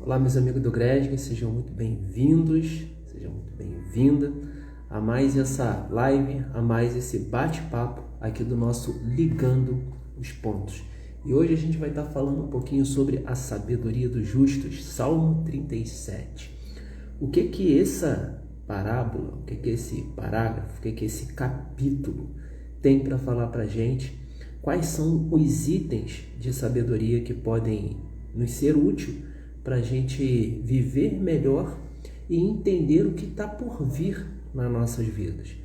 Olá, meus amigos do Gresg, sejam muito bem-vindos, sejam muito bem-vinda a mais essa live, a mais esse bate-papo aqui do nosso Ligando os Pontos. E hoje a gente vai estar falando um pouquinho sobre a sabedoria dos justos, Salmo 37. O que essa parábola, o que esse parágrafo, o que esse capítulo tem para falar para a gente? Quais são os itens de sabedoria que podem nos ser úteis para a gente viver melhor e entender o que está por vir nas nossas vidas?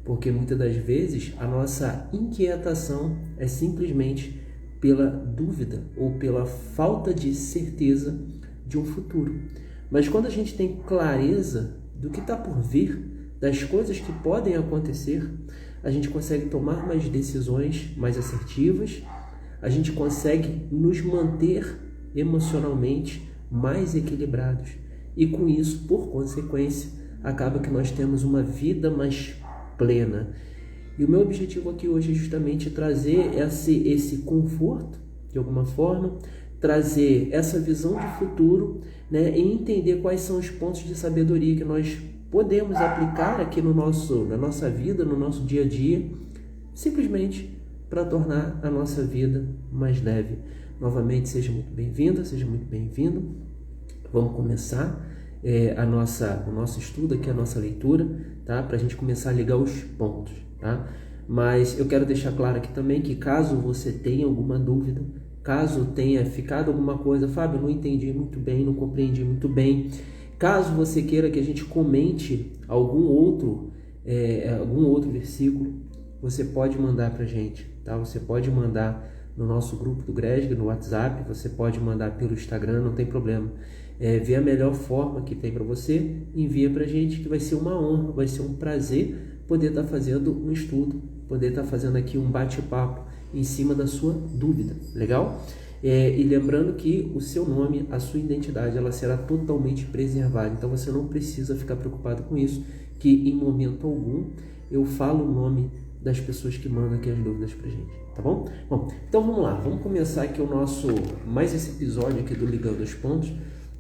Porque muitas das vezes a nossa inquietação é simplesmente pela dúvida ou pela falta de certeza de um futuro. Mas quando a gente tem clareza do que está por vir, das coisas que podem acontecer, a gente consegue tomar mais decisões mais assertivas, a gente consegue nos manter emocionalmente mais equilibrados. E com isso, por consequência, acaba que nós temos uma vida mais plena. E o meu objetivo aqui hoje é justamente trazer esse conforto, de alguma forma, trazer essa visão de futuro, né, e entender quais são os pontos de sabedoria que nós podemos aplicar aqui na nossa vida, no nosso dia a dia, simplesmente para tornar a nossa vida mais leve. Novamente, seja muito bem-vinda, seja muito bem-vindo. Vamos começar o nosso estudo aqui, a nossa leitura, tá? Para a gente começar a ligar os pontos, tá? Mas eu quero deixar claro aqui também que caso você tenha alguma dúvida, caso tenha ficado alguma coisa, Fábio, não entendi muito bem, não compreendi muito bem, caso você queira que a gente comente algum outro versículo, você pode mandar para a gente, tá? Você pode mandar no nosso grupo do Gresg, no WhatsApp, você pode mandar pelo Instagram, não tem problema. Vê a melhor forma que tem para você, envia para a gente, que vai ser uma honra, vai ser um prazer poder estar fazendo um estudo, poder estar fazendo aqui um bate-papo em cima da sua dúvida, legal? E lembrando que o seu nome, a sua identidade, ela será totalmente preservada, então você não precisa ficar preocupado com isso, que em momento algum eu falo o nome das pessoas que mandam aqui as dúvidas pra gente, tá bom? Bom, então vamos lá, vamos começar aqui mais esse episódio aqui do Ligando os Pontos,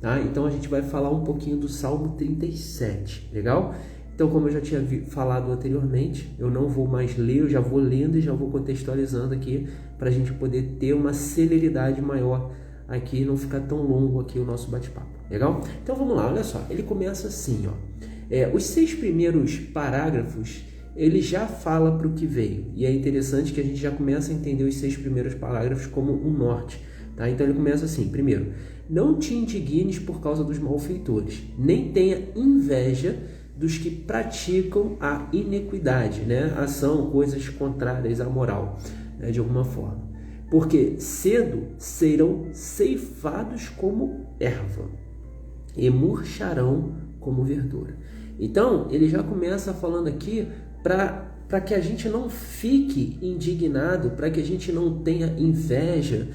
tá? Então a gente vai falar um pouquinho do Salmo 37, legal? Então, como eu já tinha falado anteriormente, eu não vou mais ler, eu já vou lendo e já vou contextualizando aqui para a gente poder ter uma celeridade maior aqui, não ficar tão longo aqui o nosso bate-papo, legal? Então vamos lá, olha só, ele começa assim, ó. Os 6 primeiros parágrafos, ele já fala para o que veio, e é interessante que a gente já começa a entender os 6 primeiros parágrafos como um norte, tá? Então ele começa assim, primeiro, não te indignes por causa dos malfeitores, nem tenha inveja dos que praticam a iniquidade, né? Ação, coisas contrárias à moral, né? De alguma forma. Porque cedo serão ceifados como erva e murcharão como verdura. Então, ele já começa falando aqui para que a gente não fique indignado, para que a gente não tenha inveja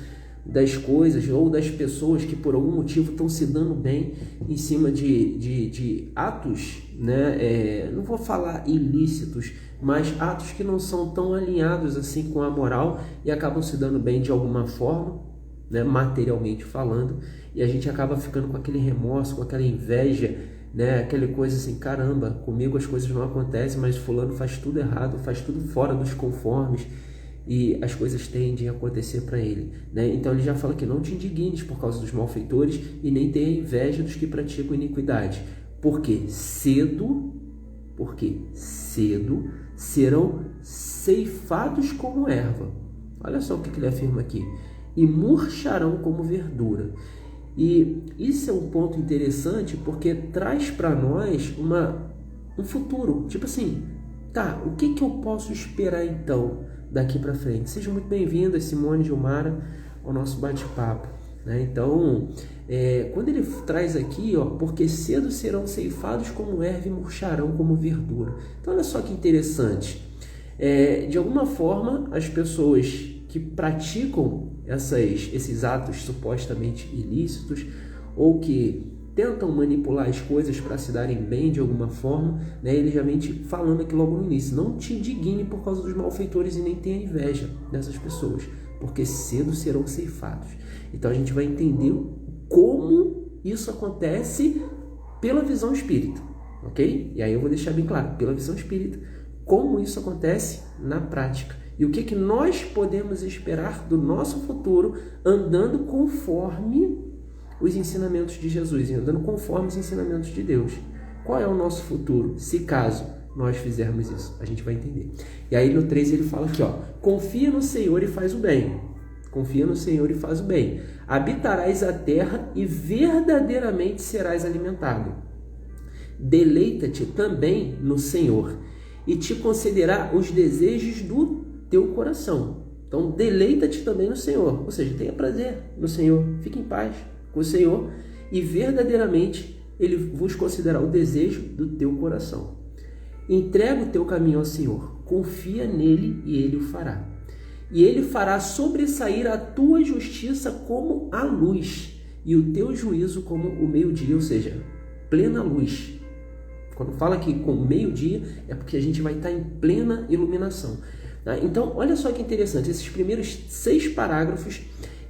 das coisas ou das pessoas que por algum motivo estão se dando bem em cima de atos, né? Não vou falar ilícitos, mas atos que não são tão alinhados assim com a moral e acabam se dando bem de alguma forma, né? Materialmente falando, e a gente acaba ficando com aquele remorso, com aquela inveja, né? Aquela coisa assim, caramba, comigo as coisas não acontecem, mas fulano faz tudo errado, faz tudo fora dos conformes, e as coisas tendem a acontecer para ele, né? Então ele já fala que não te indignes por causa dos malfeitores e nem tenha inveja dos que praticam iniquidade, porque cedo serão ceifados como erva. Olha só o que ele afirma aqui, e murcharão como verdura. E isso é um ponto interessante porque traz para nós um futuro, tipo assim, tá, o que eu posso esperar então daqui para frente? Sejam muito bem-vindas, Simone e Gilmara, ao nosso bate-papo, né? Então, quando ele traz aqui, ó, porque cedo serão ceifados como erva e murcharão como verdura. Então, olha só que interessante. De alguma forma, as pessoas que praticam esses atos supostamente ilícitos ou que tentam manipular as coisas para se darem bem de alguma forma, né? Ele já vem falando aqui logo no início, não te indigne por causa dos malfeitores e nem tenha inveja dessas pessoas, porque cedo serão ceifados. Então a gente vai entender como isso acontece pela visão espírita, ok? E aí eu vou deixar bem claro, pela visão espírita, como isso acontece na prática. E o que nós podemos esperar do nosso futuro andando conforme os ensinamentos de Jesus, andando conforme os ensinamentos de Deus. Qual é o nosso futuro, se caso nós fizermos isso? A gente vai entender. E aí no 3 ele fala aqui, confia no Senhor e faz o bem. Confia no Senhor e faz o bem. Habitarás a terra e verdadeiramente serás alimentado. Deleita-te também no Senhor e te concederá os desejos do teu coração. Então, deleita-te também no Senhor. Ou seja, tenha prazer no Senhor. Fique em paz com o Senhor e verdadeiramente Ele vos concederá o desejo do teu coração. Entrega o teu caminho ao Senhor. Confia nele e Ele o fará. E Ele fará sobressair a tua justiça como a luz e o teu juízo como o meio-dia, ou seja, plena luz. Quando fala aqui com meio-dia, é porque a gente vai estar em plena iluminação. Então, olha só que interessante, esses primeiros 6 parágrafos,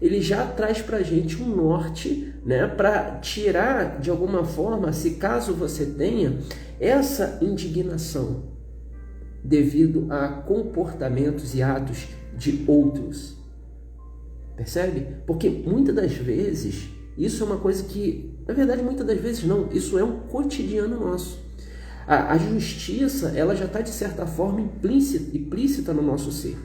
ele já traz para a gente um norte, né, para tirar, de alguma forma, se caso você tenha essa indignação devido a comportamentos e atos de outros. Percebe? Porque muitas das vezes, isso é uma coisa que, na verdade, muitas das vezes não, isso é um cotidiano nosso. A justiça, ela já está, de certa forma, implícita no nosso ser.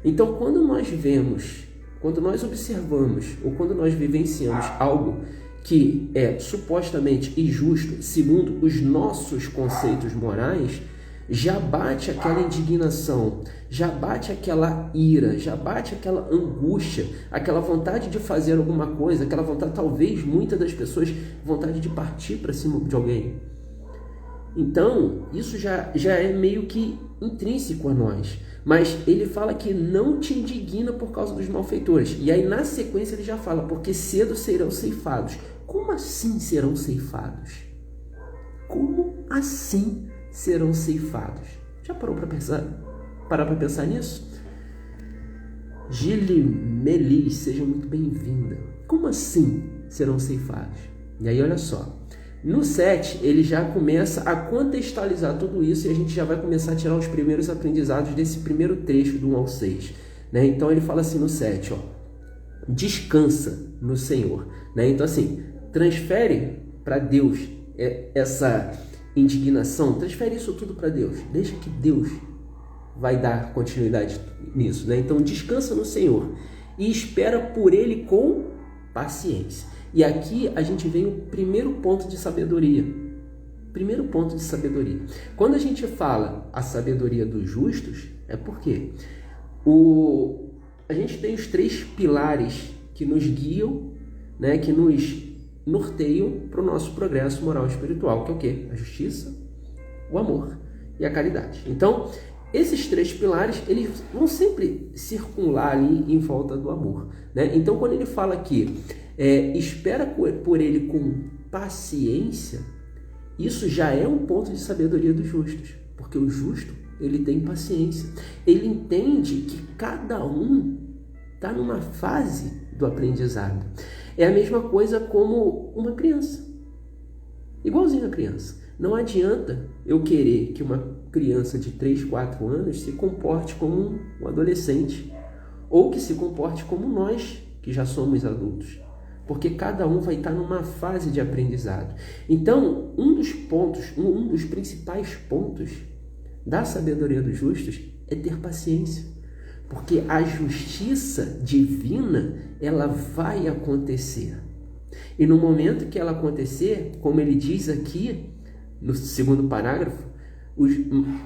Então, quando nós vemos, quando nós observamos ou quando nós vivenciamos algo que é supostamente injusto, segundo os nossos conceitos morais, já bate aquela indignação, já bate aquela ira, já bate aquela angústia, aquela vontade de fazer alguma coisa, aquela vontade, talvez, muitas das pessoas, vontade de partir para cima de alguém. Então, isso já é meio que intrínseco a nós. Mas ele fala que não te indigna por causa dos malfeitores. E aí, na sequência, ele já fala, porque cedo serão ceifados. Como assim serão ceifados? Como assim serão ceifados? Já parou para pensar nisso? Gili Melis, seja muito bem-vinda. Como assim serão ceifados? E aí, olha só. No 7, ele já começa a contextualizar tudo isso e a gente já vai começar a tirar os primeiros aprendizados desse primeiro trecho do 1 ao 6. Né? Então, ele fala assim no 7, descansa no Senhor. Né? Então, assim, transfere para Deus essa indignação, transfere isso tudo para Deus. Deixa que Deus vai dar continuidade nisso. Né? Então, descansa no Senhor e espera por Ele com paciência. E aqui a gente vem o primeiro ponto de sabedoria. Primeiro ponto de sabedoria. Quando a gente fala a sabedoria dos justos, é porque a gente tem os 3 pilares que nos guiam, né, que nos norteiam para o nosso progresso moral e espiritual, que é o quê? A justiça, o amor e a caridade. Então, esses 3 pilares, eles vão sempre circular ali em volta do amor. Né? Então, quando ele fala aqui, espera por ele com paciência, isso já é um ponto de sabedoria dos justos, porque o justo, ele tem paciência, ele entende que cada um está numa fase do aprendizado. É a mesma coisa como uma criança, igualzinho a criança. Não adianta eu querer que uma criança de 3, 4 anos se comporte como um adolescente, ou que se comporte como nós, que já somos adultos. Porque cada um vai estar numa fase de aprendizado. Então, um dos principais pontos da sabedoria dos justos é ter paciência. Porque a justiça divina, ela vai acontecer. E no momento que ela acontecer, como ele diz aqui, no 2º parágrafo,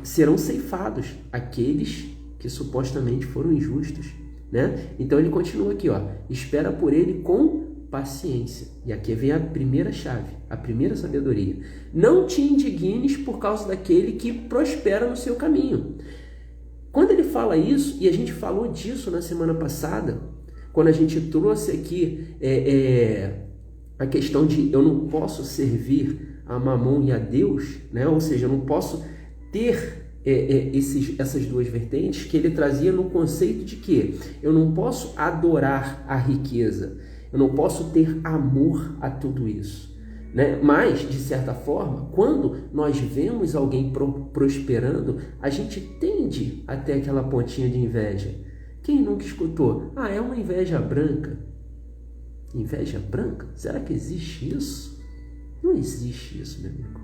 serão ceifados aqueles que supostamente foram injustos. Né? Então ele continua aqui, espera por ele com paciência. E aqui vem a primeira chave, a primeira sabedoria. Não te indignes por causa daquele que prospera no seu caminho. Quando ele fala isso, e a gente falou disso na semana passada, quando a gente trouxe aqui a questão de eu não posso servir a Mamon e a Deus, né? Ou seja, eu não posso ter essas duas vertentes, que ele trazia no conceito de que eu não posso adorar a riqueza, Eu não posso ter amor a tudo isso, né? Mas, de certa forma, quando nós vemos alguém prosperando, a gente tende a ter aquela pontinha de inveja. Quem nunca escutou? É uma inveja branca. Inveja branca? Será que existe isso? Não existe isso, meu amigo.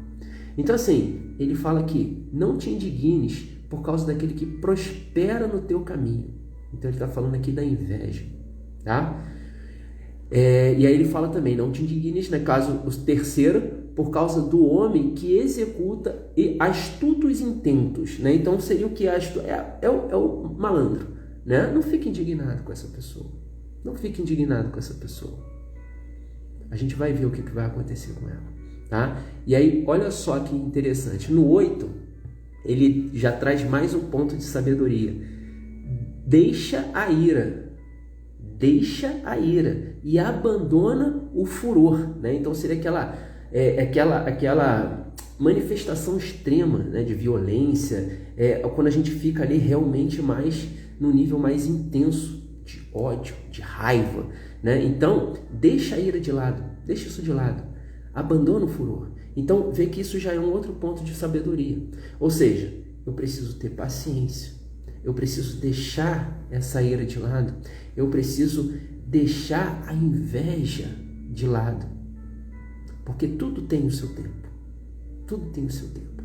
Então, assim, ele fala aqui, não te indignes por causa daquele que prospera no teu caminho. Então, ele está falando aqui da inveja, tá? E aí ele fala também, não te indignes, no caso, o terceiro, por causa do homem que executa astutos intentos, né? Então, seria o que é o malandro, né? Não fique indignado com essa pessoa. Não fique indignado com essa pessoa. A gente vai ver o que vai acontecer com ela, tá? E aí, olha só que interessante. No 8, ele já traz mais um ponto de sabedoria. Deixa a ira e abandona o furor, né? Então, seria aquela manifestação extrema, né, de violência, quando a gente fica ali realmente mais no nível mais intenso de ódio, de raiva, né? Então, deixa a ira de lado, deixa isso de lado, abandona o furor. Então, vê que isso já é um outro ponto de sabedoria. Ou seja, eu preciso ter paciência, eu preciso deixar essa ira de lado, eu preciso deixar a inveja de lado, porque tudo tem o seu tempo, tudo tem o seu tempo.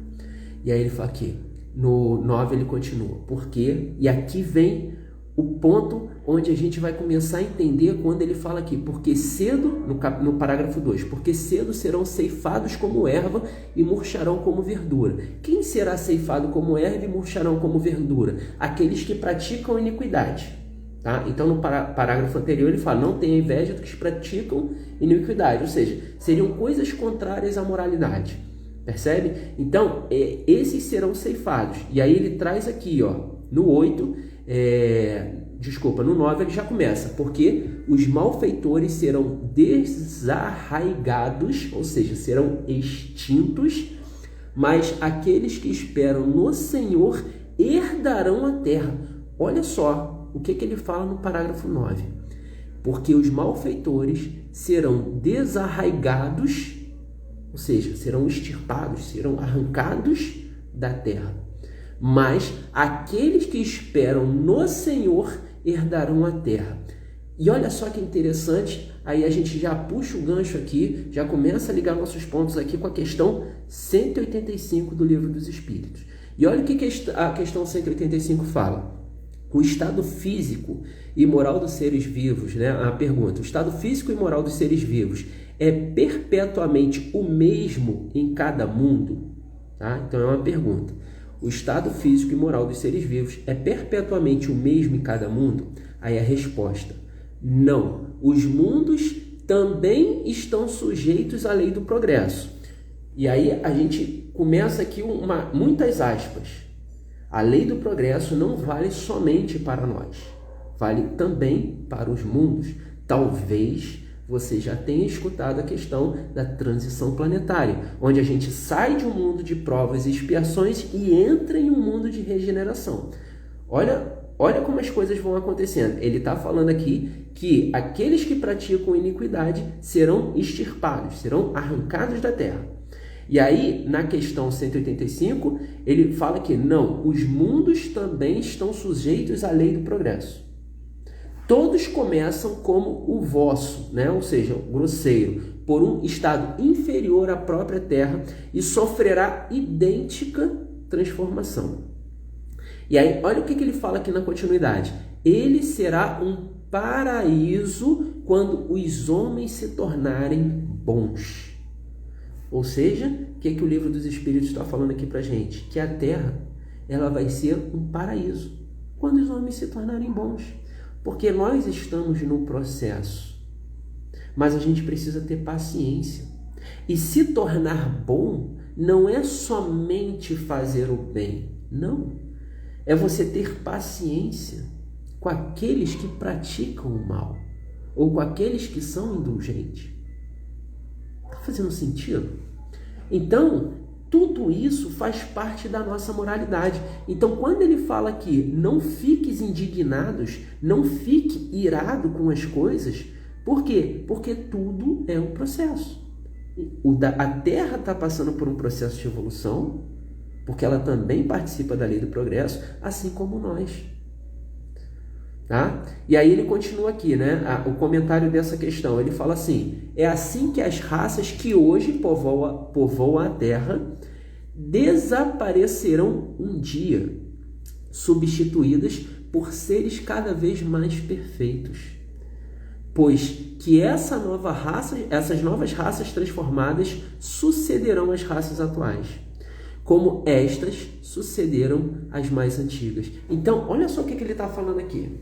E aí ele fala aqui, no 9 ele continua, porque, e aqui vem o ponto onde a gente vai começar a entender quando ele fala aqui, porque cedo, no parágrafo 2, porque cedo serão ceifados como erva e murcharão como verdura. Quem será ceifado como erva e murcharão como verdura? Aqueles que praticam iniquidade. Tá? Então no parágrafo anterior ele fala, não tenha inveja dos que praticam iniquidade, ou seja, seriam coisas contrárias à moralidade. Percebe? Então, esses serão ceifados. E aí ele traz aqui, no 8, no 9 ele já começa, porque os malfeitores serão desarraigados, ou seja, serão extintos, mas aqueles que esperam no Senhor herdarão a terra. Olha só o que ele fala no parágrafo 9. Porque os malfeitores serão desarraigados, ou seja, serão extirpados, serão arrancados da terra. Mas aqueles que esperam no Senhor herdarão a terra. E olha só que interessante, aí a gente já puxa o gancho aqui, já começa a ligar nossos pontos aqui com a questão 185 do Livro dos Espíritos. E olha o que a questão 185 fala. O estado físico e moral dos seres vivos, né? A pergunta, o estado físico e moral dos seres vivos é perpetuamente o mesmo em cada mundo? Tá? Então é uma pergunta. O estado físico e moral dos seres vivos é perpetuamente o mesmo em cada mundo? Aí a resposta, não. Os mundos também estão sujeitos à lei do progresso. E aí a gente começa aqui muitas aspas. A lei do progresso não vale somente para nós, vale também para os mundos. Talvez você já tenha escutado a questão da transição planetária, onde a gente sai de um mundo de provas e expiações e entra em um mundo de regeneração. Olha como as coisas vão acontecendo. Ele está falando aqui que aqueles que praticam iniquidade serão extirpados, serão arrancados da terra. E aí, na questão 185, ele fala que não, os mundos também estão sujeitos à lei do progresso. Todos começam como o vosso, né? Ou seja, grosseiro, por um estado inferior à própria terra e sofrerá idêntica transformação. E aí, olha o que ele fala aqui na continuidade. Ele será um paraíso quando os homens se tornarem bons. Ou seja, o que o Livro dos Espíritos está falando aqui para a gente? Que a Terra ela vai ser um paraíso quando os homens se tornarem bons. Porque nós estamos no processo, mas a gente precisa ter paciência. E se tornar bom não é somente fazer o bem, não. É você ter paciência com aqueles que praticam o mal ou com aqueles que são indulgentes. Está fazendo sentido? Então, tudo isso faz parte da nossa moralidade. Então, quando ele fala aqui, não fiques indignados, não fique irado com as coisas, Por quê? Porque tudo é um processo. A Terra está passando por um processo de evolução, porque ela também participa da lei do progresso, assim como nós. Tá? E aí ele continua aqui, né? O comentário dessa questão. Ele fala assim: é assim que as raças que hoje povoam a Terra desaparecerão um dia, substituídas por seres cada vez mais perfeitos. Pois que essas novas raças transformadas sucederão às raças atuais, como estas sucederam às mais antigas. Então, olha só o que ele está falando aqui.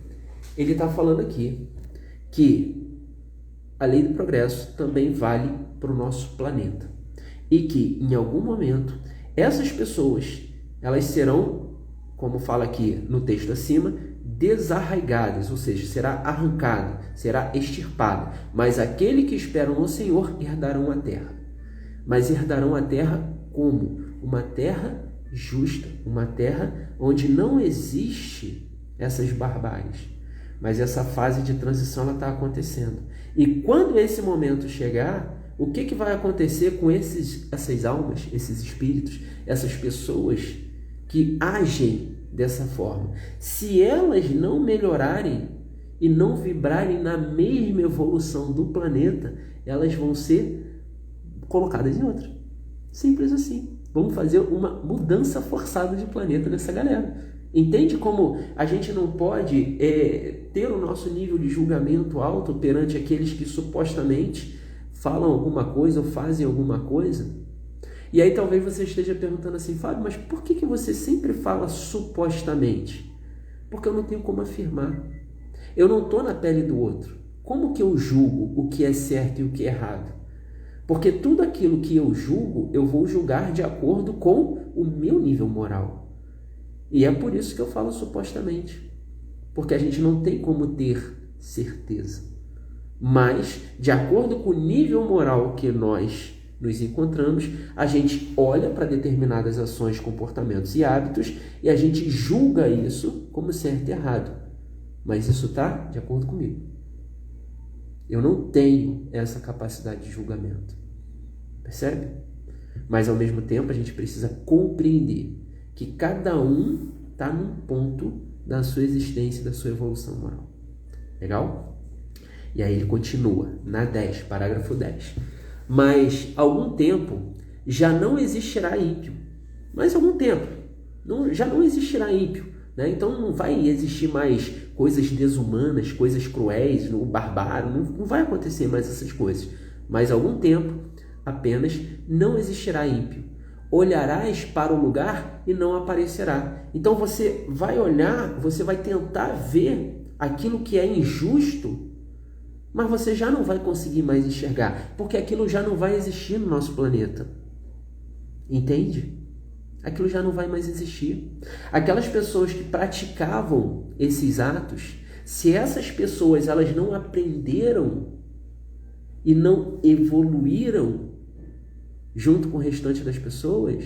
Ele está falando aqui que a lei do progresso também vale para o nosso planeta. E que, em algum momento, essas pessoas, elas serão, como fala aqui no texto acima, desarraigadas, ou seja, será arrancado, será extirpado. Mas aquele que esperam no Senhor herdarão a terra. Mas herdarão a terra como? Uma terra justa, uma terra onde não existe essas barbáries. Mas essa fase de transição está acontecendo. E quando esse momento chegar, o que vai acontecer com essas almas, esses espíritos, essas pessoas que agem dessa forma? Se elas não melhorarem e não vibrarem na mesma evolução do planeta, elas vão ser colocadas em outra. Simples assim. Vamos fazer uma mudança forçada de planeta nessa galera. Entende como a gente não pode ter o nosso nível de julgamento alto perante aqueles que supostamente falam alguma coisa ou fazem alguma coisa? E aí talvez você esteja perguntando assim: Fábio, mas por que você sempre fala supostamente? Porque eu não tenho como afirmar. Eu não estou na pele do outro. Como que eu julgo o que é certo e o que é errado? Porque tudo aquilo que eu julgo, eu vou julgar de acordo com o meu nível moral. E é por isso que eu falo supostamente. Porque a gente não tem como ter certeza. Mas, de acordo com o nível moral que nós nos encontramos, a gente olha para determinadas ações, comportamentos e hábitos e a gente julga isso como certo e errado. Mas isso está de acordo comigo. Eu não tenho essa capacidade de julgamento. Percebe? Mas, ao mesmo tempo, a gente precisa compreender que cada um está num ponto da sua existência, da sua evolução moral. Legal? E aí ele continua, na 10, parágrafo 10. Mas, algum tempo, já não existirá ímpio. Mas, algum tempo, já não existirá ímpio. Né? Então, não vai existir mais coisas desumanas, coisas cruéis, o barbário, não vai acontecer mais essas coisas. Mas, algum tempo, apenas, não existirá ímpio. Olharás para o lugar e não aparecerá. Então você vai olhar, você vai tentar ver aquilo que é injusto, mas você já não vai conseguir mais enxergar, porque aquilo já não vai existir no nosso planeta. Entende? Aquilo já não vai mais existir. Aquelas pessoas que praticavam esses atos, se essas pessoas elas não aprenderam e não evoluíram junto com o restante das pessoas,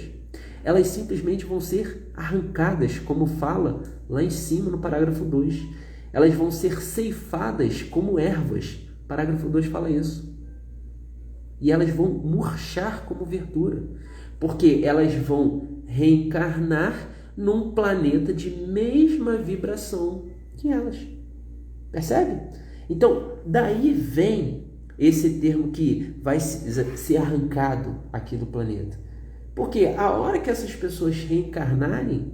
elas simplesmente vão ser arrancadas, como fala lá em cima no parágrafo 2. Elas vão ser ceifadas como ervas. Parágrafo 2 fala isso. E elas vão murchar como verdura, porque elas vão reencarnar num planeta de mesma vibração que elas. Percebe? Então, daí vem esse termo que vai ser arrancado aqui do planeta. Porque a hora que essas pessoas reencarnarem,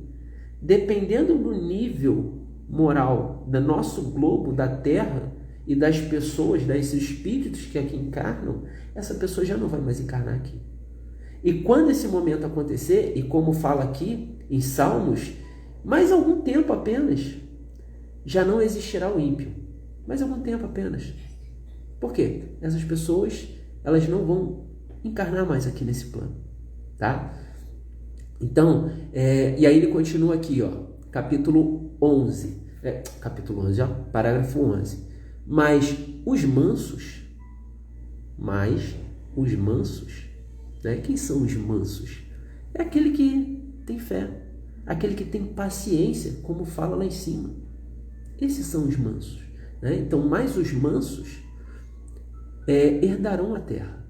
dependendo do nível moral do nosso globo, da Terra e das pessoas, desses espíritos que aqui encarnam, essa pessoa já não vai mais encarnar aqui. E quando esse momento acontecer, e como fala aqui em Salmos, mais algum tempo apenas, já não existirá o ímpio. Mais algum tempo apenas. Por quê? Essas pessoas, elas não vão encarnar mais aqui nesse plano, tá? Então, e aí ele continua aqui, ó, capítulo 11, ó, parágrafo 11. Mas os mansos, né? Quem são os mansos? É aquele que tem fé, aquele que tem paciência, como fala lá em cima. Esses são os mansos, né? Então, mais os mansos, herdarão a terra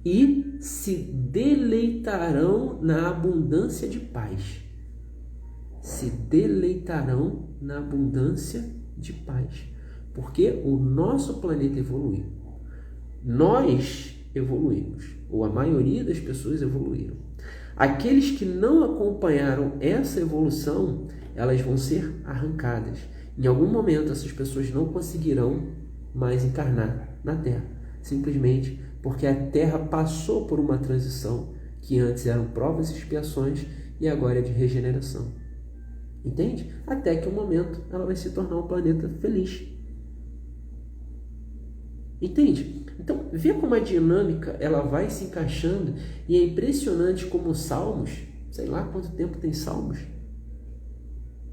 e se deleitarão na abundância de paz. Se deleitarão na abundância de paz. Porque o nosso planeta evoluiu. Nós evoluímos, ou a maioria das pessoas evoluíram. Aqueles que não acompanharam essa evolução, elas vão ser arrancadas. Em algum momento, essas pessoas não conseguirão mais encarnar na Terra, simplesmente porque a Terra passou por uma transição que antes eram provas e expiações e agora é de regeneração. Entende? Até que um momento ela vai se tornar um planeta feliz. Entende? Então, vê como a dinâmica ela vai se encaixando e é impressionante como os Salmos, sei lá quanto tempo tem Salmos,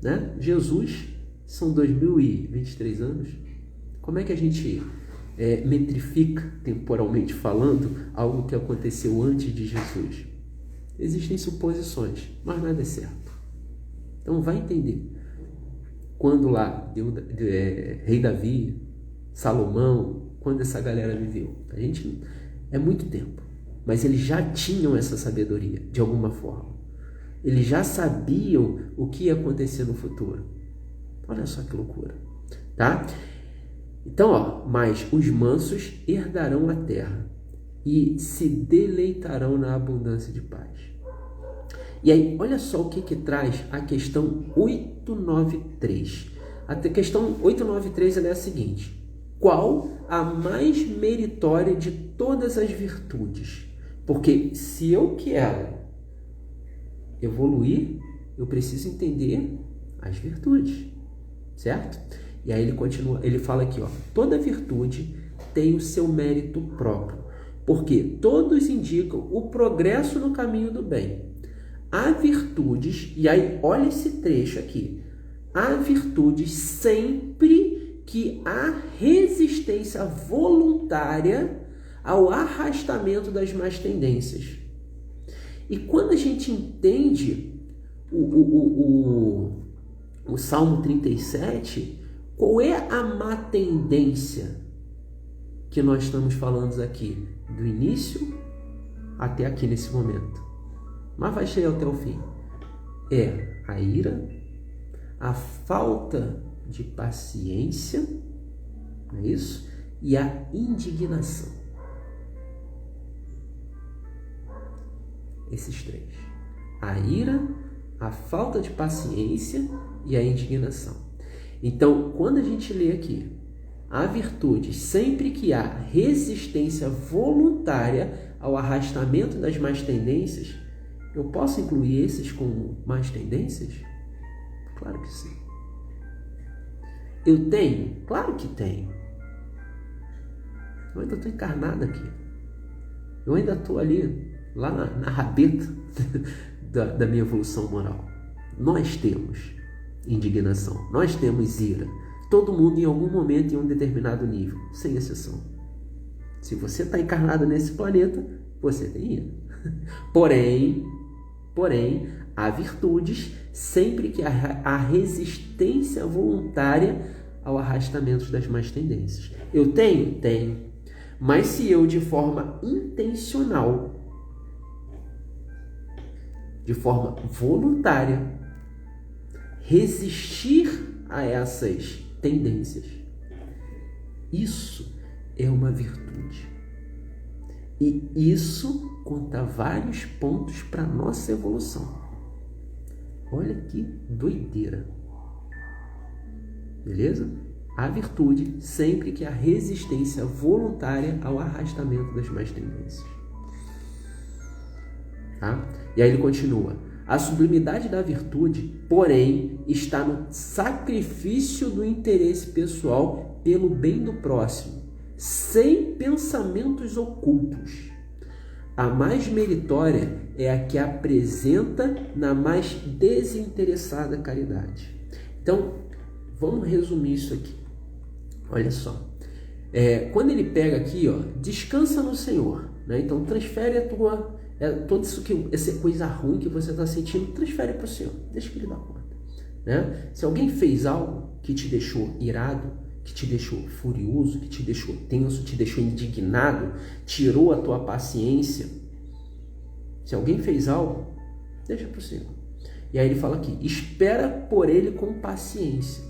né? Jesus, são 2023 anos. Como é que a gente metrifica, temporalmente falando, algo que aconteceu antes de Jesus? Existem suposições, mas nada é certo. Então vai entender. Quando lá rei Davi, Salomão, quando essa galera viveu? É muito tempo. Mas eles já tinham essa sabedoria, de alguma forma. Eles já sabiam o que ia acontecer no futuro. Olha só que loucura. Tá? Então, mas os mansos herdarão a terra e se deleitarão na abundância de paz. E aí, olha só o que traz a questão 893. A questão 893 ela é a seguinte: qual a mais meritória de todas as virtudes? Porque se eu quero evoluir, eu preciso entender as virtudes, certo? E aí ele continua, ele fala aqui, ó, toda virtude tem o seu mérito próprio, porque todos indicam o progresso no caminho do bem. Há virtudes, e aí olha esse trecho aqui, há virtudes sempre que há resistência voluntária ao arrastamento das más tendências. E quando a gente entende o Salmo 37, qual é a má tendência que nós estamos falando aqui? Do início até aqui nesse momento. Mas vai chegar até o fim. É a ira, a falta de paciência, não é isso? E a indignação. Esses três. A ira, a falta de paciência e a indignação. Então, quando a gente lê aqui, há virtudes sempre que há resistência voluntária ao arrastamento das más tendências, eu posso incluir esses como más tendências? Claro que sim. Eu tenho? Claro que tenho. Eu ainda estou encarnado aqui. Eu ainda estou ali, lá na rabeta da minha evolução moral. Nós temos indignação, nós temos ira. Todo mundo em algum momento, em um determinado nível, sem exceção. Se você está encarnado nesse planeta, você tem ira. Porém, há virtudes sempre que há resistência voluntária ao arrastamento das más tendências. Eu tenho? Tenho. Mas se eu, de forma intencional, de forma voluntária, resistir a essas tendências, isso é uma virtude. E isso conta vários pontos para a nossa evolução. Olha que doideira. Beleza? Há virtude sempre que há resistência voluntária ao arrastamento das más tendências. Tá? E aí ele continua. A sublimidade da virtude, porém, está no sacrifício do interesse pessoal pelo bem do próximo, sem pensamentos ocultos. A mais meritória é a que apresenta na mais desinteressada caridade. Então, vamos resumir isso aqui. Olha só. Quando ele pega aqui, ó, descansa no Senhor, né? Então, transfere a tua... Tudo isso essa coisa ruim que você está sentindo, transfere para o Senhor. Deixa que Ele dá conta. Né? Se alguém fez algo que te deixou irado, que te deixou furioso, que te deixou tenso, te deixou indignado, tirou a tua paciência. Se alguém fez algo, deixa para o Senhor. E aí ele fala aqui, espera por ele com paciência.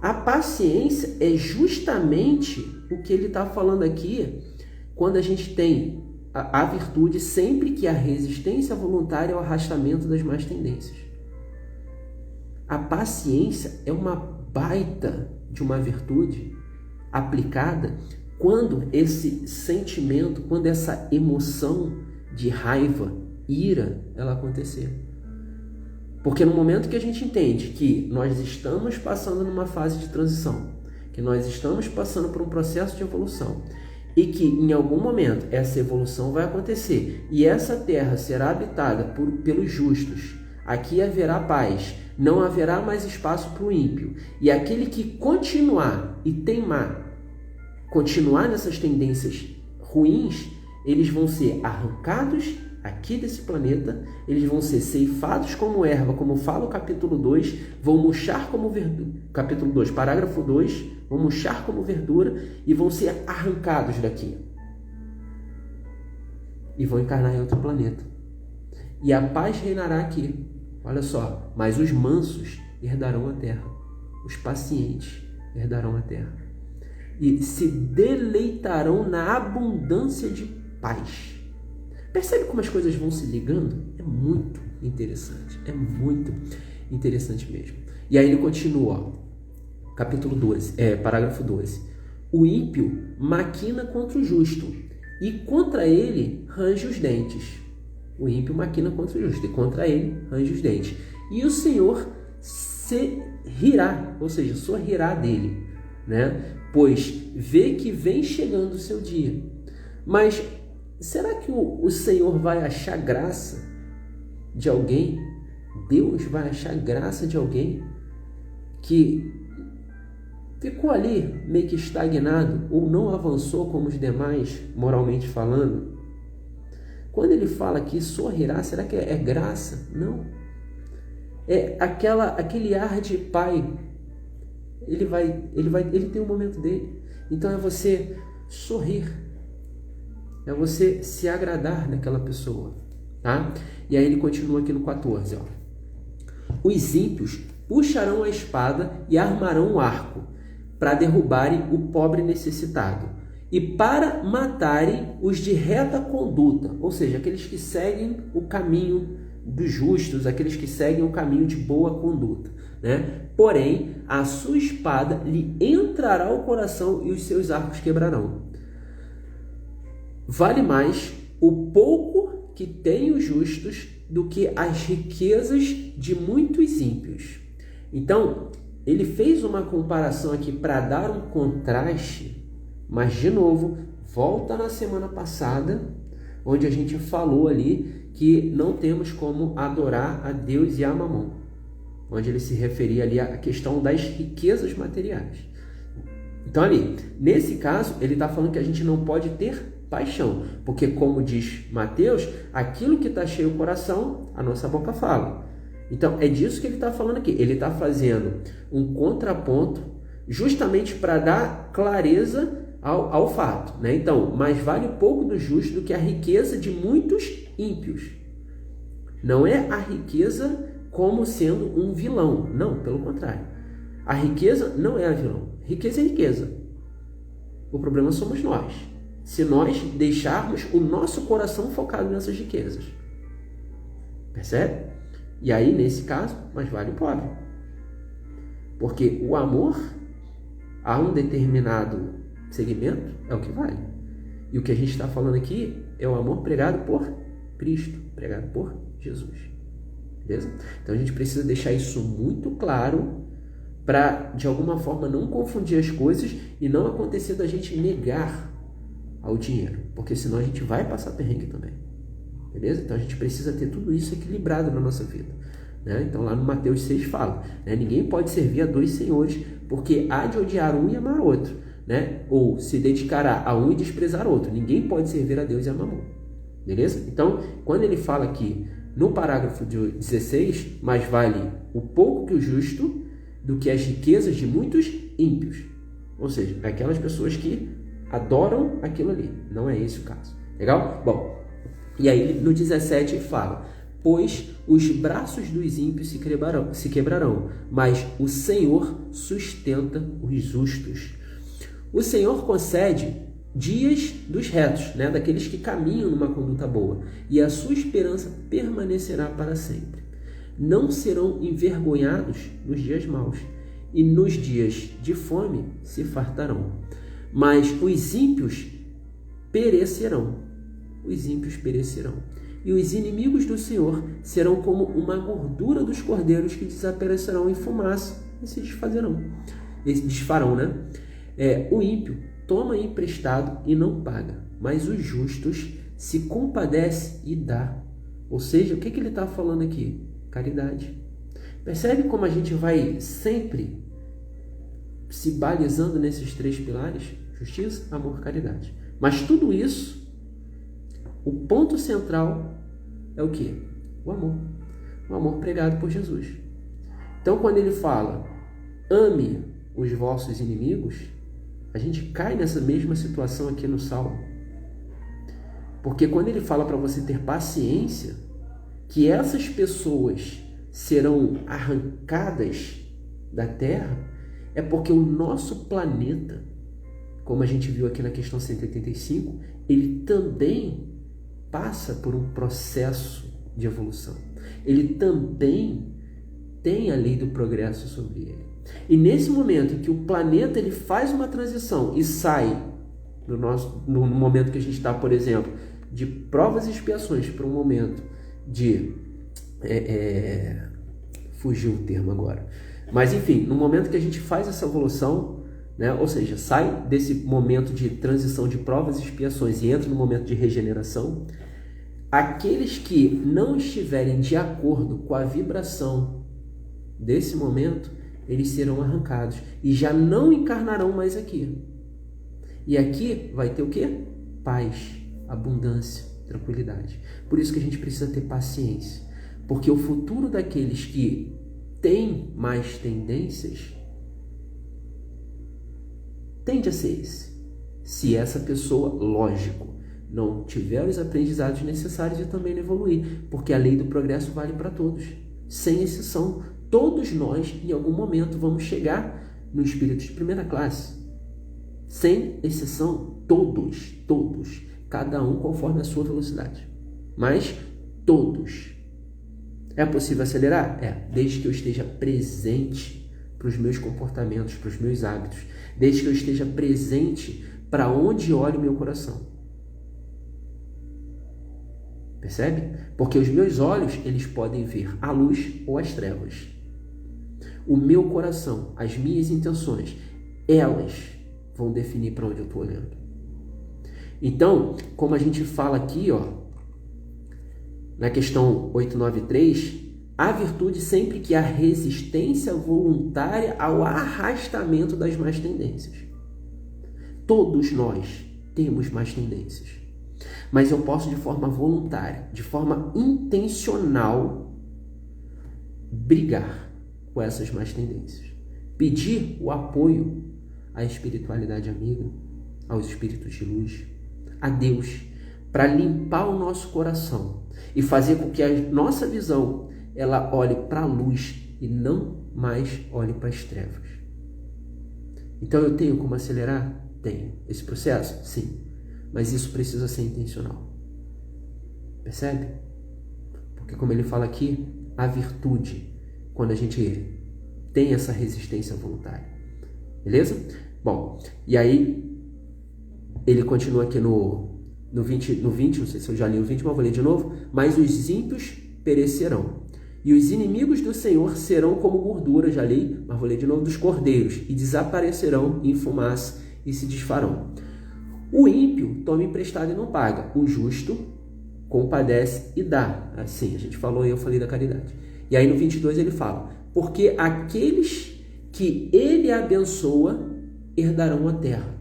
A paciência é justamente o que ele está falando aqui, quando a gente tem a virtude sempre que há resistência voluntária ao arrastamento das más tendências. A paciência é uma baita de uma virtude aplicada quando esse sentimento, quando essa emoção de raiva, ira, ela acontecer. Porque no momento que a gente entende que nós estamos passando numa fase de transição, que nós estamos passando por um processo de evolução, e que em algum momento essa evolução vai acontecer, e essa terra será habitada pelos justos, aqui haverá paz, não haverá mais espaço para o ímpio, e aquele que continuar e teimar, continuar nessas tendências ruins, eles vão ser arrancados aqui desse planeta, eles vão ser ceifados como erva, como fala o capítulo 2, vão murchar como verdura, capítulo 2, parágrafo 2, vão murchar como verdura e vão ser arrancados daqui. E vão encarnar em outro planeta. E a paz reinará aqui. Olha só, mas os mansos herdarão a terra, os pacientes herdarão a terra. E se deleitarão na abundância de paz. Percebe como as coisas vão se ligando? É muito interessante mesmo. E aí ele continua, ó, capítulo 12, parágrafo 12. O ímpio maquina contra o justo, e contra ele range os dentes. O ímpio maquina contra o justo, e contra ele range os dentes. E o Senhor se rirá, ou seja, sorrirá dele, né? Pois vê que vem chegando o seu dia. Mas será que o Senhor vai achar graça de alguém? Deus vai achar graça de alguém que ficou ali meio que estagnado ou não avançou como os demais, moralmente falando? Quando ele fala que sorrirá, será que é graça? Não. É aquele ar de pai. Ele tem um momento dele. Então é você sorrir. É você se agradar daquela pessoa, tá? E aí ele continua aqui no 14, ó. Os ímpios puxarão a espada e armarão o arco para derrubarem o pobre necessitado e para matarem os de reta conduta, ou seja, aqueles que seguem o caminho dos justos, aqueles que seguem o caminho de boa conduta, né? Porém, a sua espada lhe entrará ao coração e os seus arcos quebrarão. Vale mais o pouco que têm os justos do que as riquezas de muitos ímpios. Então, ele fez uma comparação aqui para dar um contraste, mas, de novo, volta na semana passada, onde a gente falou ali que não temos como adorar a Deus e a Mamon, onde ele se referia ali à questão das riquezas materiais. Então, ali, nesse caso, ele está falando que a gente não pode ter paixão, porque como diz Mateus, aquilo que está cheio o coração, a nossa boca fala. Então é disso que ele está falando aqui. Ele está fazendo um contraponto justamente para dar clareza ao fato, né? Então, mais vale pouco do justo do que a riqueza de muitos ímpios. Não é a riqueza como sendo um vilão, não, pelo contrário. A riqueza não é a vilão. Riqueza é riqueza. O problema somos nós. Se nós deixarmos o nosso coração focado nessas riquezas. Percebe? E aí, nesse caso, mais vale o pobre. Porque o amor a um determinado segmento é o que vale. E o que a gente está falando aqui é o amor pregado por Cristo, pregado por Jesus. Beleza? Então a gente precisa deixar isso muito claro para, de alguma forma, não confundir as coisas e não acontecer da gente negar ao dinheiro, porque senão a gente vai passar perrengue também, beleza? Então a gente precisa ter tudo isso equilibrado na nossa vida, né? Então lá no Mateus 6 fala, né? Ninguém pode servir a dois senhores, porque há de odiar um e amar outro, né? Ou se dedicará a um e desprezar outro. Ninguém pode servir a Deus e a Mamon, beleza? Então, quando ele fala aqui no parágrafo 16, mais vale o pouco que o justo do que as riquezas de muitos ímpios. Ou seja, aquelas pessoas que adoram aquilo ali. Não é esse o caso. Legal? Bom, e aí no 17 fala: pois os braços dos ímpios se quebrarão, mas o Senhor sustenta os justos. O Senhor concede dias dos retos, né? Daqueles que caminham numa conduta boa, e a sua esperança permanecerá para sempre. Não serão envergonhados nos dias maus, e nos dias de fome se fartarão. Mas os ímpios perecerão. Os ímpios perecerão. E os inimigos do Senhor serão como uma gordura dos cordeiros que desaparecerão em fumaça e se desfarão, né? O ímpio toma emprestado e não paga, mas os justos se compadece e dá. Ou seja, o que ele está falando aqui? Caridade. Percebe como a gente vai sempre se balizando nesses 3 pilares? Justiça, amor, caridade. Mas tudo isso, o ponto central é o quê? O amor. O amor pregado por Jesus. Então, quando ele fala, ame os vossos inimigos, a gente cai nessa mesma situação aqui no Salmo. Porque quando ele fala para você ter paciência, que essas pessoas serão arrancadas da terra, é porque o nosso planeta, como a gente viu aqui na questão 185, ele também passa por um processo de evolução. Ele também tem a lei do progresso sobre ele. E nesse momento em que o planeta ele faz uma transição e sai no momento que a gente está, por exemplo, de provas e expiações para um momento de fugiu o termo agora, mas enfim, no momento que a gente faz essa evolução, né, ou seja, sai desse momento de transição de provas e expiações e entra no momento de regeneração, aqueles que não estiverem de acordo com a vibração desse momento, eles serão arrancados e já não encarnarão mais aqui. E aqui vai ter o quê? Paz, abundância, tranquilidade. Por isso que a gente precisa ter paciência, porque o futuro daqueles que têm mais tendências tende a ser esse. Se essa pessoa, lógico, não tiver os aprendizados necessários e também não evoluir, porque a lei do progresso vale para todos, sem exceção. Todos nós, em algum momento, vamos chegar no espírito de primeira classe. Sem exceção, todos, cada um conforme a sua velocidade. Mas todos. É possível acelerar? Desde que eu esteja presente para os meus comportamentos, para os meus hábitos, desde que eu esteja presente para onde olha o meu coração. Percebe? Porque os meus olhos, eles podem ver a luz ou as trevas. O meu coração, as minhas intenções, elas vão definir para onde eu estou olhando. Então, como a gente fala aqui, na questão 893, há virtude sempre que há resistência voluntária ao arrastamento das más tendências. Todos nós temos más tendências, mas eu posso de forma voluntária, de forma intencional, brigar com essas más tendências. Pedir o apoio à espiritualidade amiga, aos espíritos de luz, a Deus, para limpar o nosso coração e fazer com que a nossa visão ela olhe para a luz e não mais olhe para as trevas. Então eu tenho como acelerar? Tenho. Esse processo? Sim. Mas isso precisa ser intencional. Percebe? Porque como ele fala aqui, a virtude, quando a gente tem essa resistência voluntária. Beleza? Bom, e aí ele continua aqui no 20, não sei se eu já li o 20, mas vou ler de novo. Mas os ímpios perecerão, e os inimigos do Senhor serão como gordura, já li, mas vou ler de novo, dos cordeiros, e desaparecerão em fumaça e se desfarão. O ímpio toma emprestado e não paga, o justo compadece e dá. Assim, a gente falou e eu falei da caridade. E aí no 22 ele fala, porque aqueles que ele abençoa herdarão a terra.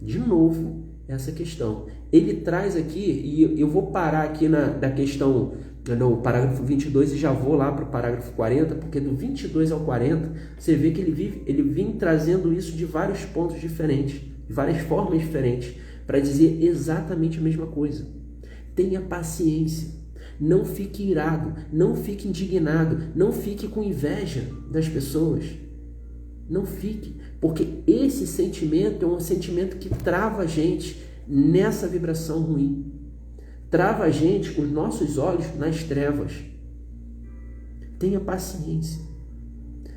De novo, essa questão. ele traz aqui, e eu vou parar aqui da questão, no parágrafo 22 e já vou lá para o parágrafo 40, porque do 22 ao 40, você vê que ele vem trazendo isso de vários pontos diferentes, de várias formas diferentes, para dizer exatamente a mesma coisa. Tenha paciência, não fique irado, não fique indignado, não fique com inveja das pessoas. Não fique, porque esse sentimento é um sentimento que trava a gente nessa vibração ruim. Trava a gente, os nossos olhos, nas trevas. Tenha paciência.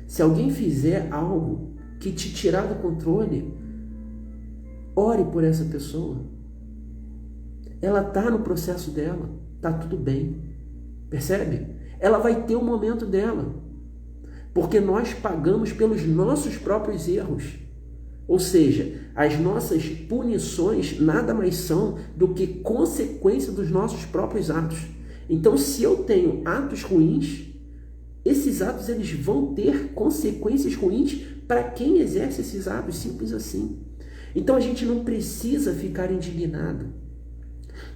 Se alguém fizer algo que te tirar do controle, ore por essa pessoa. Ela está no processo dela, está tudo bem. Percebe? Ela vai ter o momento dela. Porque nós pagamos pelos nossos próprios erros. Ou seja, as nossas punições nada mais são do que consequência dos nossos próprios atos. Então, se eu tenho atos ruins, esses atos eles vão ter consequências ruins para quem exerce esses atos, simples assim. Então, a gente não precisa ficar indignado.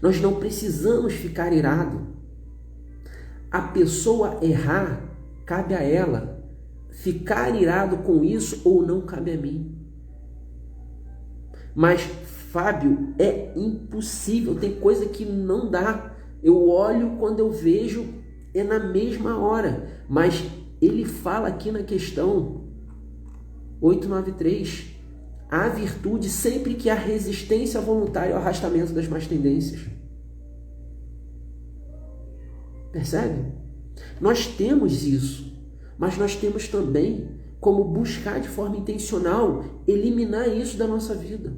Nós não precisamos ficar irado. A pessoa errar, cabe a ela. Ficar irado com isso ou não cabe a mim. Mas, Fábio, é impossível, tem coisa que não dá. Eu olho quando eu vejo, é na mesma hora. Mas ele fala aqui na questão 893, há virtude sempre que há resistência voluntária ao arrastamento das más tendências. Percebe? Nós temos isso, mas nós temos também como buscar de forma intencional eliminar isso da nossa vida.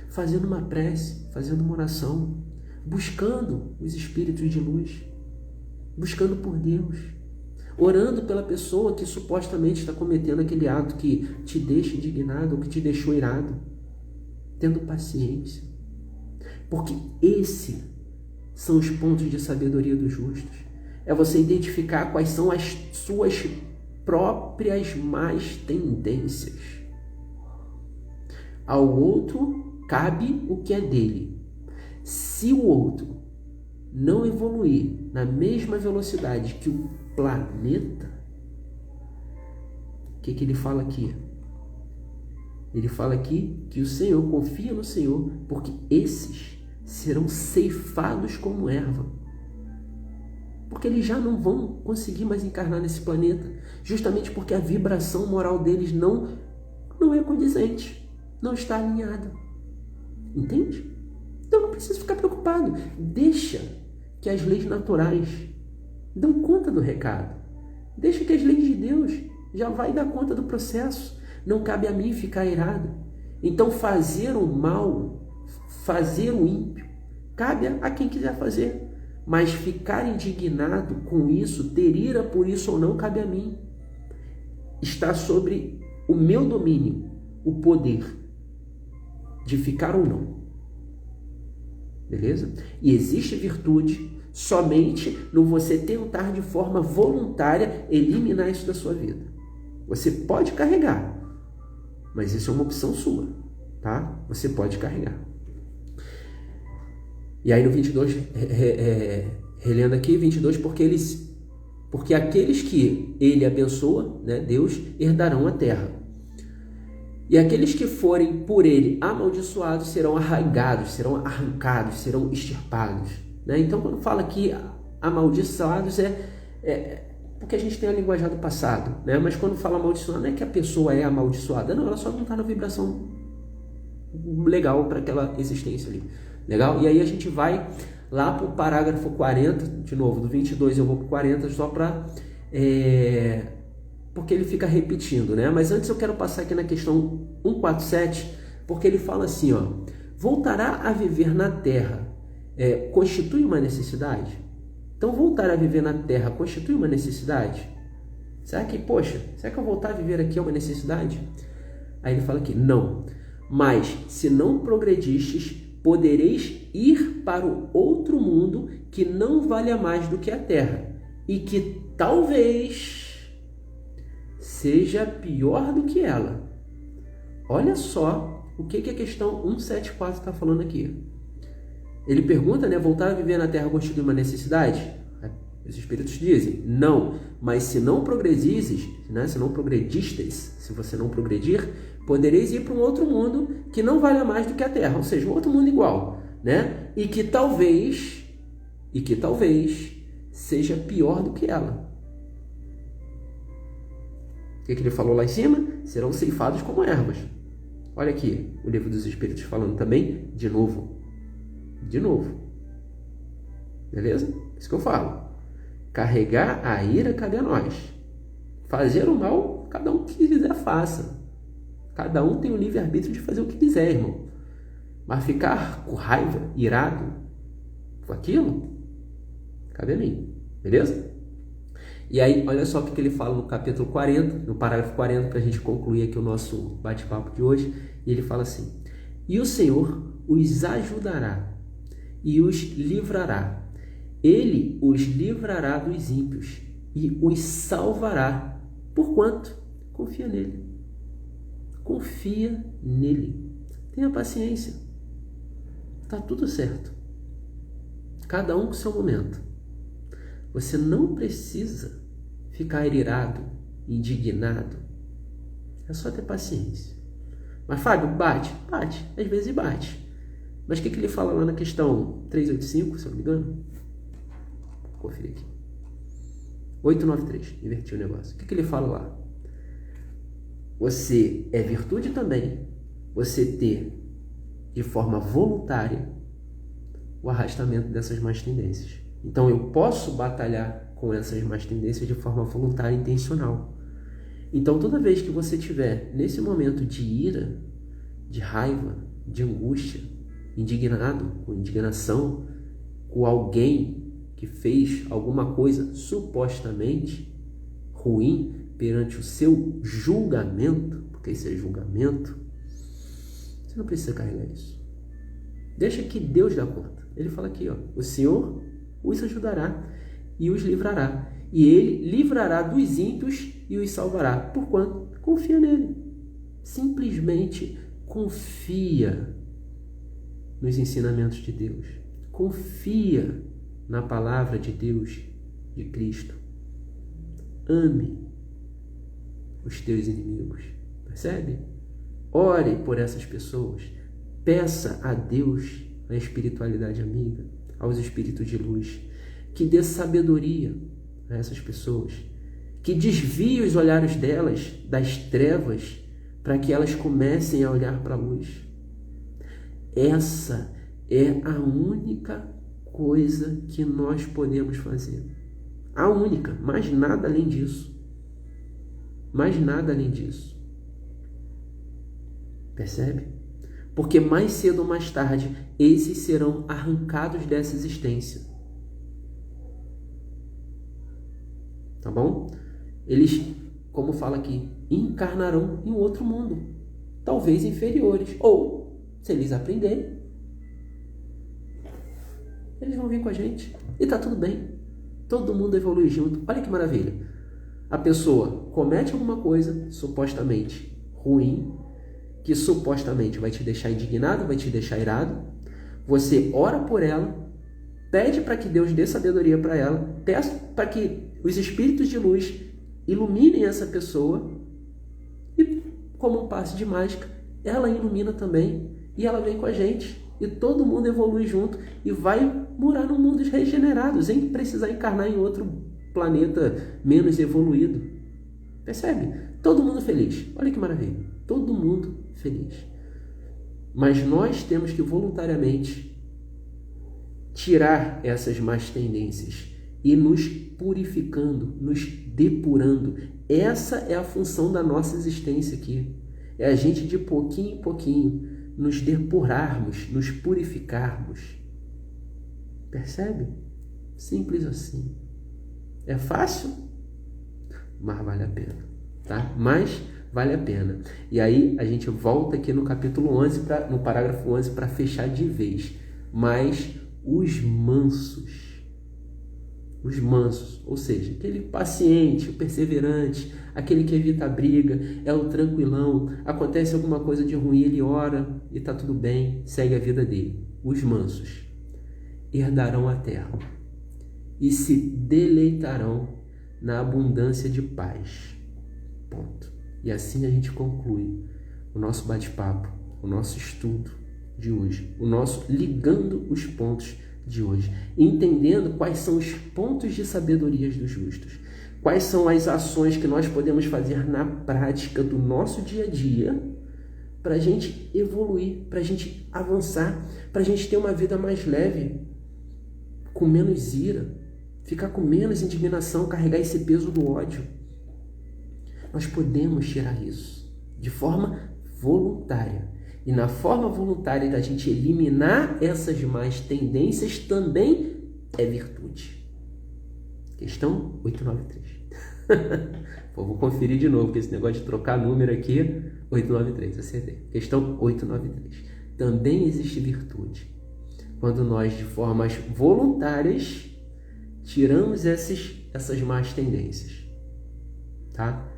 Fazendo uma prece, fazendo uma oração, buscando os espíritos de luz, buscando por Deus, orando pela pessoa que supostamente está cometendo aquele ato que te deixa indignado ou que te deixou irado, tendo paciência. Porque esses são os pontos de sabedoria dos justos. É você identificar quais são as suas próprias más tendências. Ao outro cabe o que é dele. Se o outro não evoluir na mesma velocidade que o planeta, o que ele fala aqui? Ele fala aqui que o Senhor, confia no Senhor, porque esses serão ceifados como erva. Porque eles já não vão conseguir mais encarnar nesse planeta, justamente porque a vibração moral deles não é condizente, não está alinhada. Entende? Então não precisa ficar preocupado. Deixa que as leis naturais dão conta do recado. Deixa que as leis de Deus já vai dar conta do processo. Não cabe a mim ficar irado. Então fazer o mal, fazer o ímpio, cabe a quem quiser fazer. Mas ficar indignado com isso, ter ira por isso ou não, cabe a mim. Está sobre o meu domínio, o poder de ficar ou não. Beleza? E existe virtude somente no você tentar de forma voluntária eliminar isso da sua vida. Você pode carregar, mas isso é uma opção sua, tá? Você pode carregar. E aí no 22, relendo aqui, 22, porque aqueles que ele abençoa, né, Deus, herdarão a terra. E aqueles que forem por ele amaldiçoados serão arraigados, serão arrancados, serão extirpados. Né? Então, quando fala aqui amaldiçoados, porque a gente tem a linguagem do passado. Né? Mas quando fala amaldiçoado, não é que a pessoa é amaldiçoada. Não, ela só não está na vibração legal para aquela existência ali. Legal? E aí a gente vai lá para o parágrafo 40, de novo, do 22 eu vou para o 40, só para... porque ele fica repetindo, né? Mas antes eu quero passar aqui na questão 147, porque ele fala assim, ó, voltará a viver na terra constitui uma necessidade? Então voltar a viver na terra constitui uma necessidade? Será que eu voltar a viver aqui é uma necessidade? Aí ele fala aqui, não, mas se não progredistes, podereis ir para o outro mundo que não valha mais do que a terra e que talvez seja pior do que ela. Olha só o que a questão 174 está falando aqui. Ele pergunta, né? Voltar a viver na terra constitui uma necessidade? Os espíritos dizem, não. Mas se não progredistes, né? Se não progredistes, se você não progredir, podereis ir para um outro mundo que não valha mais do que a terra. Ou seja, um outro mundo igual, né? E que talvez seja pior do que ela. O que ele falou lá em cima? Serão ceifados como ervas. Olha aqui, o livro dos Espíritos falando também, de novo. Beleza? Isso que eu falo. Carregar a ira cabe a nós. Fazer o mal, cada um que quiser faça. Cada um tem o livre-arbítrio de fazer o que quiser, irmão. Mas ficar com raiva, irado, com aquilo, cabe a mim. Beleza? E aí, olha só o que ele fala no capítulo 40, no parágrafo 40, para a gente concluir aqui o nosso bate-papo de hoje. E ele fala assim: e o Senhor os ajudará e os livrará. Ele os livrará dos ímpios e os salvará, porquanto confia nele. Confia nele. Tenha paciência. Está tudo certo. Cada um com seu momento. Você não precisa ficar irado, indignado. É só ter paciência. Mas, Fábio, bate. Às vezes bate. Mas o que ele fala lá na questão 385, se eu não me engano? Vou conferir aqui. 893, inverti o negócio. O que ele fala lá? Você é virtude também você ter de forma voluntária o arrastamento dessas más tendências. Então eu posso batalhar com essas más tendências de forma voluntária e intencional. Então toda vez que você tiver nesse momento de ira, de raiva, de angústia, indignado, com indignação, com alguém que fez alguma coisa supostamente ruim perante o seu julgamento, porque isso é julgamento, você não precisa carregar isso. Deixa que Deus dá conta. Ele fala aqui, ó, o Senhor os ajudará e os livrará. E ele livrará dos ímpios e os salvará. Porquanto? Confia nele. Simplesmente confia nos ensinamentos de Deus. Confia na palavra de Deus, de Cristo. Ame os teus inimigos. Percebe? Ore por essas pessoas. Peça a Deus, a espiritualidade amiga, aos espíritos de luz, que dê sabedoria a essas pessoas, que desvie os olhares delas das trevas para que elas comecem a olhar para a luz. Essa é a única coisa que nós podemos fazer. A única, mais nada além disso. Mais nada além disso. Percebe? Porque mais cedo ou mais tarde, esses serão arrancados dessa existência. Tá bom? Eles, como fala aqui, encarnarão em um outro mundo. Talvez inferiores. Ou, se eles aprenderem, eles vão vir com a gente. E tá tudo bem. Todo mundo evolui junto. Olha que maravilha. A pessoa comete alguma coisa supostamente ruim, que supostamente vai te deixar indignado, vai te deixar irado. Você ora por ela, pede para que Deus dê sabedoria para ela, peça para que os espíritos de luz iluminem essa pessoa e, como um passe de mágica, ela ilumina também e ela vem com a gente e todo mundo evolui junto e vai morar num mundo regenerado, sem precisar encarnar em outro planeta menos evoluído. Percebe? Todo mundo feliz. Olha que maravilha. Todo mundo feliz. Mas nós temos que voluntariamente tirar essas más tendências e nos purificando, nos depurando. Essa é a função da nossa existência aqui. É a gente de pouquinho em pouquinho nos depurarmos, nos purificarmos. Percebe? Simples assim. É fácil, mas vale a pena, tá? Mas vale a pena. E aí a gente volta aqui no capítulo 11, no parágrafo 11, para fechar de vez. Mas os mansos, ou seja, aquele paciente, o perseverante, aquele que evita a briga, é o tranquilão, acontece alguma coisa de ruim, ele ora e tá tudo bem, segue a vida dele. Os mansos. herdarão a terra e se deleitarão na abundância de paz. Ponto. E assim a gente conclui o nosso bate-papo, o nosso estudo de hoje, o nosso ligando os pontos de hoje, entendendo quais são os pontos de sabedoria dos justos, quais são as ações que nós podemos fazer na prática do nosso dia a dia para a gente evoluir, para a gente avançar, para a gente ter uma vida mais leve, com menos ira, ficar com menos indignação, carregar esse peso do ódio. Nós podemos tirar isso de forma voluntária. E na forma voluntária da gente eliminar essas más tendências também é virtude. Questão 893. Pô, vou conferir de novo, porque esse negócio de trocar número aqui, 893, acertei. Questão 893. Também existe virtude quando nós, de formas voluntárias, tiramos essas más tendências. Tá?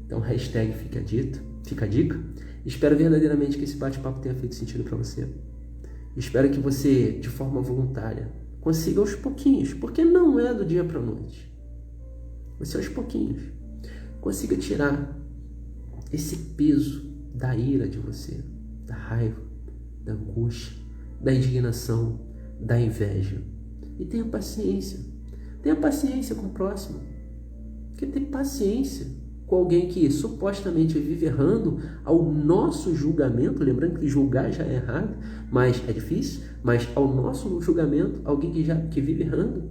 Então, hashtag fica a dica. Espero verdadeiramente que esse bate-papo tenha feito sentido para você. Espero que você, de forma voluntária, consiga aos pouquinhos, porque não é do dia para a noite. Você aos pouquinhos consiga tirar esse peso da ira de você, da raiva, da angústia, da indignação, da inveja. E tenha paciência. Tenha paciência com o próximo. Porque ter paciência com alguém que supostamente vive errando ao nosso julgamento, lembrando que julgar já é errado, mas é difícil, mas ao nosso julgamento, alguém que vive errando,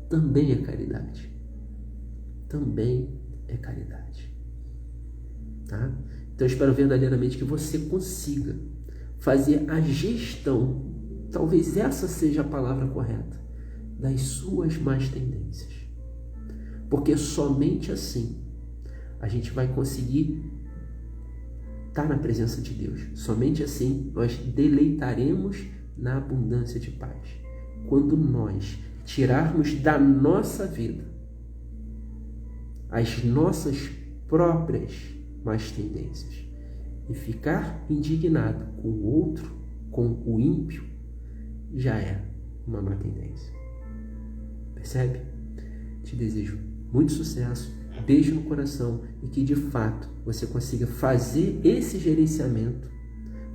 também é caridade. Também é caridade. Tá? Então eu espero verdadeiramente que você consiga fazer a gestão, talvez essa seja a palavra correta, das suas más tendências. Porque somente assim a gente vai conseguir estar na presença de Deus. Somente assim nós deleitaremos na abundância de paz. Quando nós tirarmos da nossa vida as nossas próprias más tendências e ficar indignado com o outro, com o ímpio, já é uma má tendência. Percebe? Te desejo muito sucesso, beijo no coração e que de fato você consiga fazer esse gerenciamento,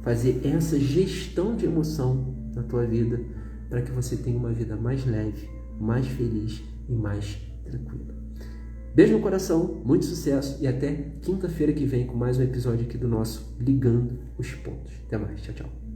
fazer essa gestão de emoção na tua vida para que você tenha uma vida mais leve, mais feliz e mais tranquila. Beijo no coração, muito sucesso e até quinta-feira que vem com mais um episódio aqui do nosso Ligando os Pontos. Até mais, tchau, tchau.